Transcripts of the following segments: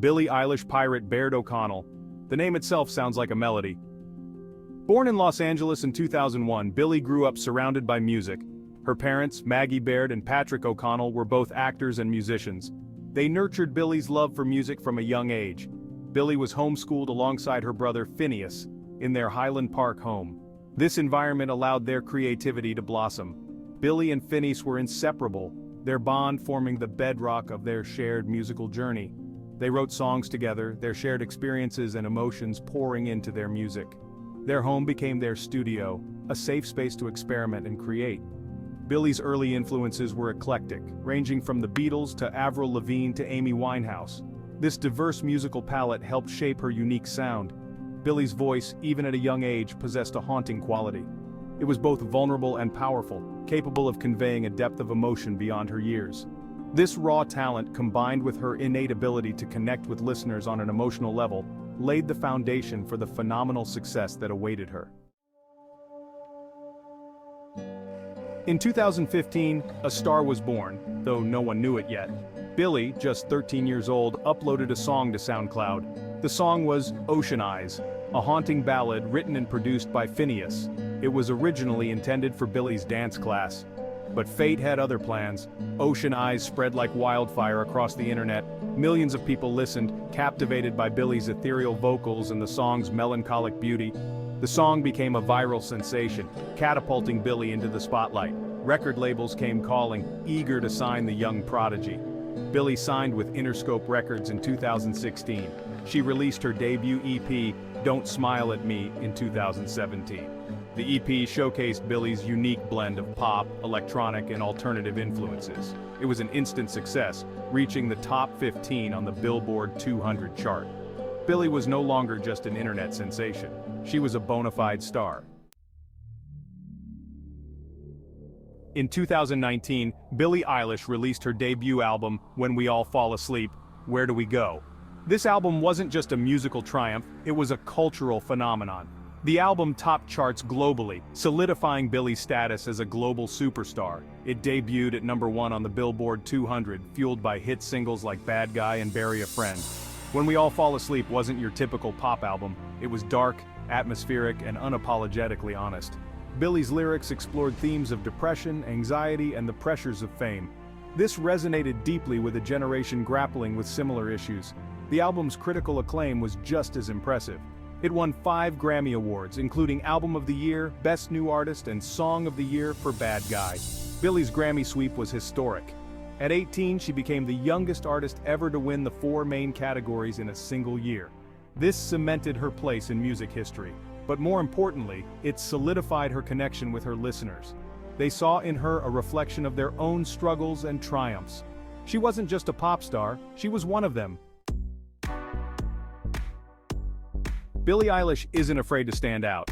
Billie Eilish pirate Baird O'Connell. The name itself sounds like a melody. Born in Los Angeles in 2001, Billie grew up surrounded by music. Her parents, Maggie Baird and Patrick O'Connell, were both actors and musicians. They nurtured Billie's love for music from a young age. Billie was homeschooled alongside her brother Phineas in their Highland Park home. This environment allowed their creativity to blossom. Billie and Phineas were inseparable, their bond forming the bedrock of their shared musical journey. They wrote songs together, their shared experiences and emotions pouring into their music. Their home became their studio, a safe space to experiment and create. Billie's early influences were eclectic, ranging from the Beatles to Avril Lavigne to Amy Winehouse. This diverse musical palette helped shape her unique sound. Billie's voice, even at a young age, possessed a haunting quality. It was both vulnerable and powerful, capable of conveying a depth of emotion beyond her years. This raw talent, combined with her innate ability to connect with listeners on an emotional level, laid the foundation for the phenomenal success that awaited her. In 2015, a star was born, though no one knew it yet. Billie, just 13 years old, uploaded a song to SoundCloud. The song was Ocean Eyes, a haunting ballad written and produced by Phineas. It was originally intended for Billie's dance class. But fate had other plans. Ocean Eyes spread like wildfire across the internet. Millions of people listened, captivated by Billie's ethereal vocals and the song's melancholic beauty. The song became a viral sensation, catapulting Billie into the spotlight. Record labels came calling, eager to sign the young prodigy. Billie signed with Interscope Records in 2016. She released her debut EP, Don't Smile at Me, in 2017. The EP showcased Billie's unique blend of pop, electronic, and alternative influences. It was an instant success, reaching the top 15 on the Billboard 200 chart. Billie was no longer just an internet sensation. She was a bona fide star. In 2019, Billie Eilish released her debut album, When We All Fall Asleep, Where Do We Go? This album wasn't just a musical triumph, it was a cultural phenomenon. The album topped charts globally, solidifying Billie's status as a global superstar. It debuted at #1 on the Billboard 200, fueled by hit singles like Bad Guy and Bury a Friend. When We All Fall Asleep wasn't your typical pop album, it was dark, atmospheric, and unapologetically honest. Billie's lyrics explored themes of depression, anxiety, and the pressures of fame. This resonated deeply with a generation grappling with similar issues. The album's critical acclaim was just as impressive. It won 5 Grammy Awards, including Album of the Year, Best New Artist, and Song of the Year for Bad Guy. Billie's Grammy sweep was historic. At 18, she became the youngest artist ever to win the 4 main categories in a single year. This cemented her place in music history. But more importantly, it solidified her connection with her listeners. They saw in her a reflection of their own struggles and triumphs. She wasn't just a pop star, she was one of them. Billie Eilish isn't afraid to stand out.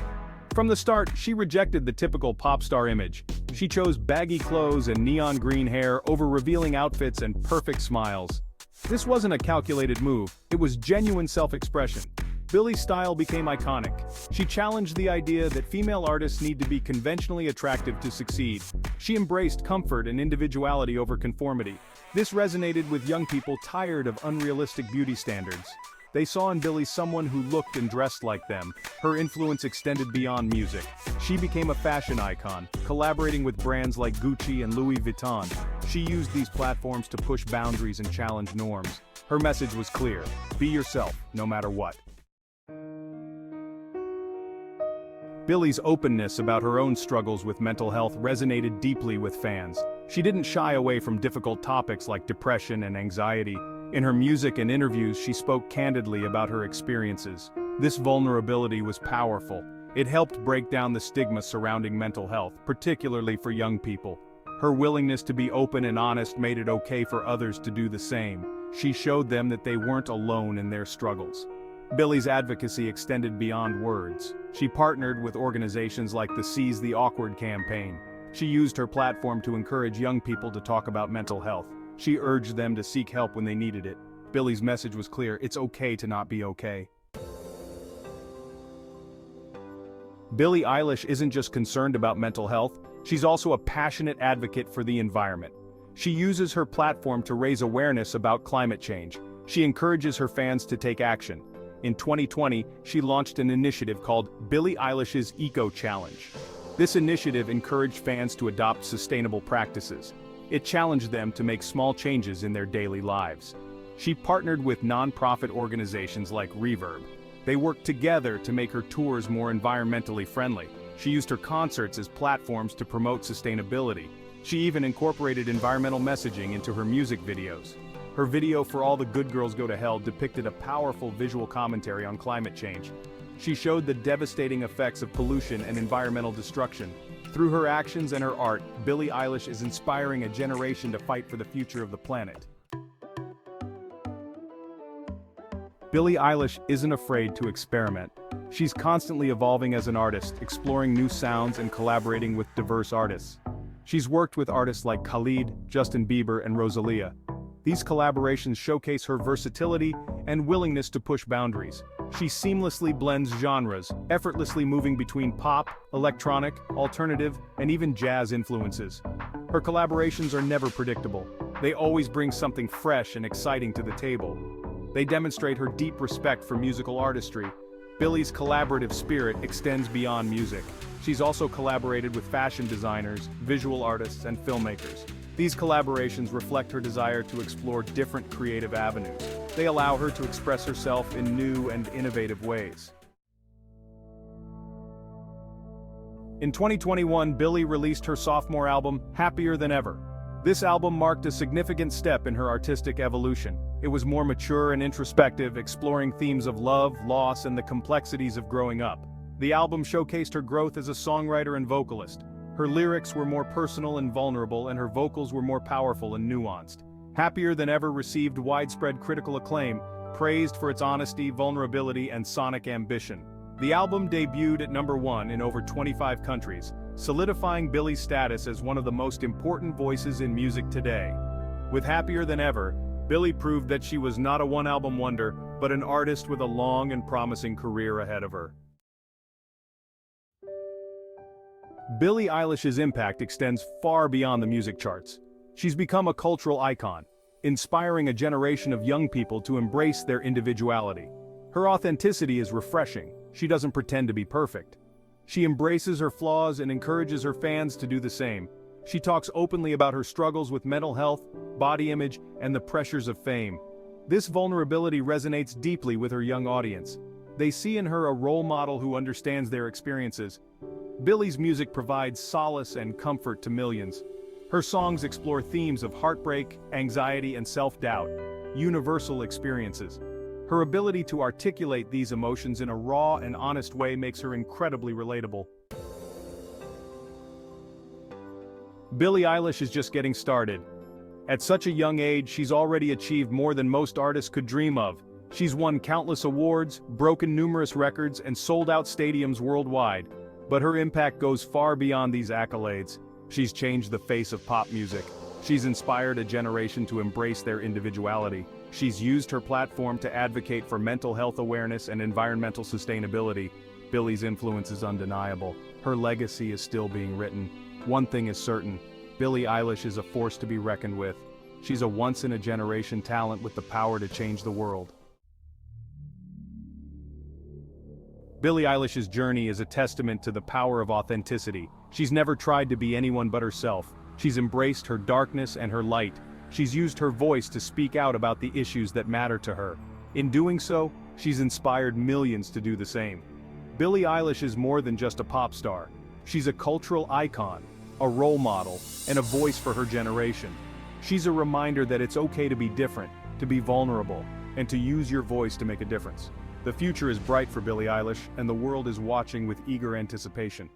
From the start, she rejected the typical pop star image. She chose baggy clothes and neon green hair over revealing outfits and perfect smiles. This wasn't a calculated move, it was genuine self-expression. Billie's style became iconic. She challenged the idea that female artists need to be conventionally attractive to succeed. She embraced comfort and individuality over conformity. This resonated with young people tired of unrealistic beauty standards. They saw in Billie someone who looked and dressed like them. Her influence extended beyond music. She became a fashion icon, collaborating with brands like Gucci and Louis Vuitton. She used these platforms to push boundaries and challenge norms. Her message was clear: be yourself, no matter what. Billie's openness about her own struggles with mental health resonated deeply with fans. She didn't shy away from difficult topics like depression and anxiety. In her music and interviews, she spoke candidly about her experiences. This vulnerability was powerful. It helped break down the stigma surrounding mental health, particularly for young people. Her willingness to be open and honest made it okay for others to do the same. She showed them that they weren't alone in their struggles. Billie's advocacy extended beyond words. She partnered with organizations like the Seize the Awkward campaign. She used her platform to encourage young people to talk about mental health. She urged them to seek help when they needed it. Billie's message was clear: it's okay to not be okay. Billie Eilish isn't just concerned about mental health, she's also a passionate advocate for the environment. She uses her platform to raise awareness about climate change. She encourages her fans to take action. In 2020, she launched an initiative called Billie Eilish's Eco Challenge. This initiative encouraged fans to adopt sustainable practices. It challenged them to make small changes in their daily lives. She partnered with non-profit organizations like Reverb. They worked together to make her tours more environmentally friendly. She used her concerts as platforms to promote sustainability. She even incorporated environmental messaging into her music videos. Her video For All the Good Girls Go to Hell depicted a powerful visual commentary on climate change. She showed the devastating effects of pollution and environmental destruction. Through her actions and her art, Billie Eilish is inspiring a generation to fight for the future of the planet. Billie Eilish isn't afraid to experiment. She's constantly evolving as an artist, exploring new sounds and collaborating with diverse artists. She's worked with artists like Khalid, Justin Bieber, and Rosalia. These collaborations showcase her versatility and willingness to push boundaries. She seamlessly blends genres, effortlessly moving between pop, electronic, alternative, and even jazz influences. Her collaborations are never predictable. They always bring something fresh and exciting to the table. They demonstrate her deep respect for musical artistry. Billie's collaborative spirit extends beyond music. She's also collaborated with fashion designers, visual artists, and filmmakers. These collaborations reflect her desire to explore different creative avenues. They allow her to express herself in new and innovative ways. In 2021, Billie released her sophomore album, Happier Than Ever. This album marked a significant step in her artistic evolution. It was more mature and introspective, exploring themes of love, loss, and the complexities of growing up. The album showcased her growth as a songwriter and vocalist. Her lyrics were more personal and vulnerable, and her vocals were more powerful and nuanced. Happier Than Ever received widespread critical acclaim, praised for its honesty, vulnerability, and sonic ambition. The album debuted at #1 in over 25 countries, solidifying Billie's status as one of the most important voices in music today. With Happier Than Ever, Billie proved that she was not a one-album wonder, but an artist with a long and promising career ahead of her. Billie Eilish's impact extends far beyond the music charts. She's become a cultural icon, inspiring a generation of young people to embrace their individuality. Her authenticity is refreshing. She doesn't pretend to be perfect. She embraces her flaws and encourages her fans to do the same. She talks openly about her struggles with mental health, body image, and the pressures of fame. This vulnerability resonates deeply with her young audience. They see in her a role model who understands their experiences. Billie's music provides solace and comfort to millions. Her songs explore themes of heartbreak, anxiety, and self-doubt, universal experiences. Her ability to articulate these emotions in a raw and honest way makes her incredibly relatable. Billie Eilish is just getting started. At such a young age, she's already achieved more than most artists could dream of. She's won countless awards, broken numerous records, and sold out stadiums worldwide. But her impact goes far beyond these accolades. She's changed the face of pop music. She's inspired a generation to embrace their individuality. She's used her platform to advocate for mental health awareness and environmental sustainability. Billie's influence is undeniable. Her legacy is still being written. One thing is certain, Billie Eilish is a force to be reckoned with. She's a once-in-a-generation talent with the power to change the world. Billie Eilish's journey is a testament to the power of authenticity. She's never tried to be anyone but herself. She's embraced her darkness and her light. She's used her voice to speak out about the issues that matter to her. In doing so, she's inspired millions to do the same. Billie Eilish is more than just a pop star. She's a cultural icon, a role model, and a voice for her generation. She's a reminder that it's okay to be different, to be vulnerable, and to use your voice to make a difference. The future is bright for Billie Eilish, and the world is watching with eager anticipation.